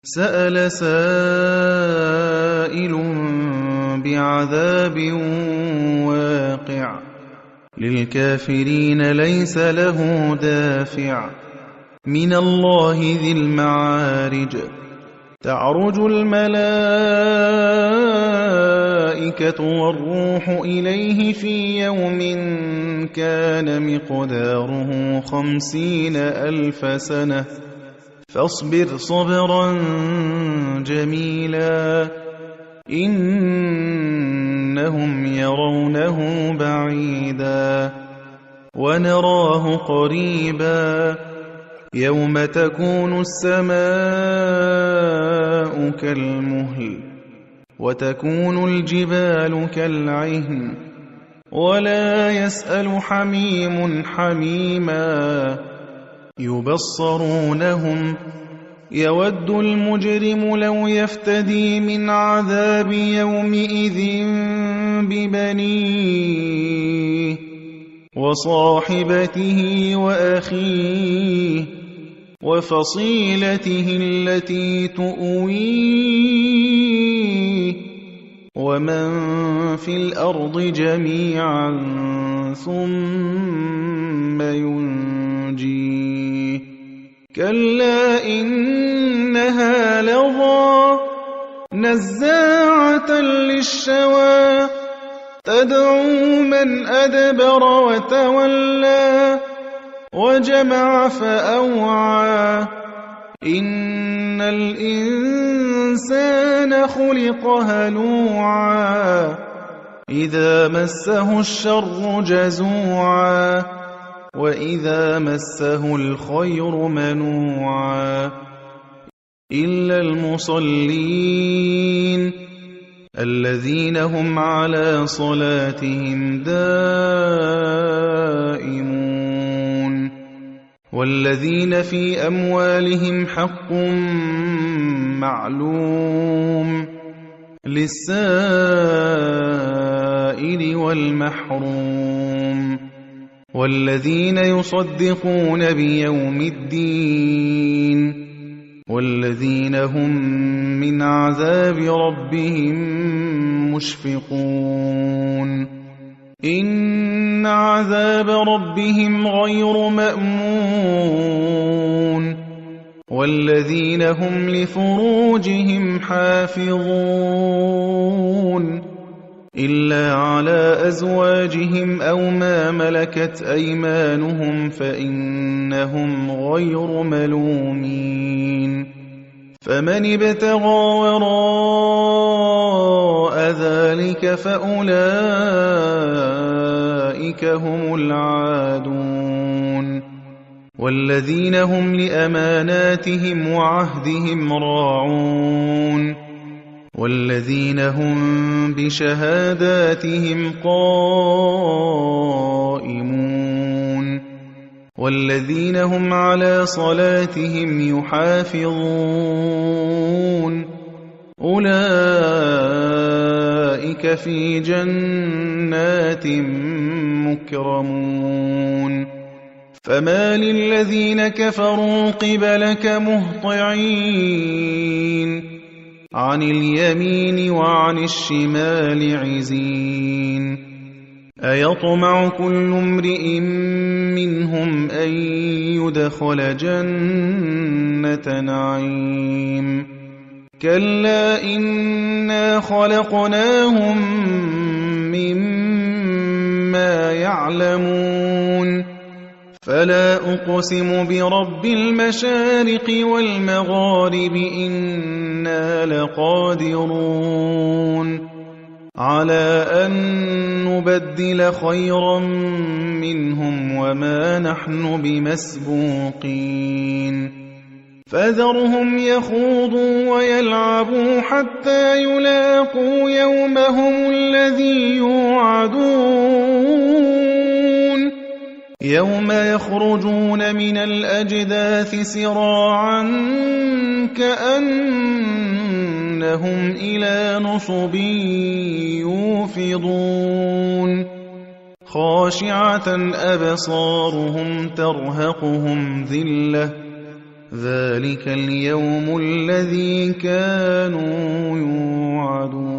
سأل سائل بعذاب واقع للكافرين ليس له دافع من الله ذي المعارج تعرج الملائكة والروح إليه في يوم كان مقداره 50,000 سنة فاصبر صبرا جميلا إنهم يرونه بعيدا ونراه قريبا يوم تكون السماء كالمهل وتكون الجبال كالعهن ولا يسأل حميم حميما يبصرونهم يود المجرم لو يفتدي من عذاب يومئذ ببنيه وصاحبته وأخيه وفصيلته التي تؤويه ومن في الأرض جميعا ثم ينجيه كلا إنها لظى نزاعة للشوى تدعو من أدبر وتولى وجمع فأوعى إن الإنسان خلق هلوعا إذا مسه الشر جزوعا وإذا مسه الخير منوعا إلا المصلين الذين هم على صلاتهم دائمون والذين في أموالهم حق معلوم للسائل والمحروم والذين يصدقون بيوم الدين والذين هم من عذاب ربهم مشفقون إن عذاب ربهم غير مأمون والذين هم لفروجهم حافظون إلا على أزواجهم أو ما ملكت أيمانهم فإنهم غير ملومين فمن ابتغى وراء ذلك فأولئك هم العادون والذين هم لأماناتهم وعهدهم راعون والذين هم بشهاداتهم قائمون والذين هم على صلاتهم يحافظون أولئك في جنات مكرمون فما للذين كفروا قبلك مهطعين عن اليمين وعن الشمال عزين أيطمع كل امرئ منهم أن يدخل جنة نعيم كلا إنا خلقناهم مما يعلمون فلا أقسم برب المشارق والمغارب إنا لقادرون على أن نبدل خيرا منهم وما نحن بمسبوقين فذرهم يخوضوا ويلعبوا حتى يلاقوا يومهم الذي يوعدون يوم يخرجون من الأجداث سراعا كأنهم إلى نصب يوفضون خاشعة أبصارهم ترهقهم ذلة ذلك اليوم الذي كانوا يوعدون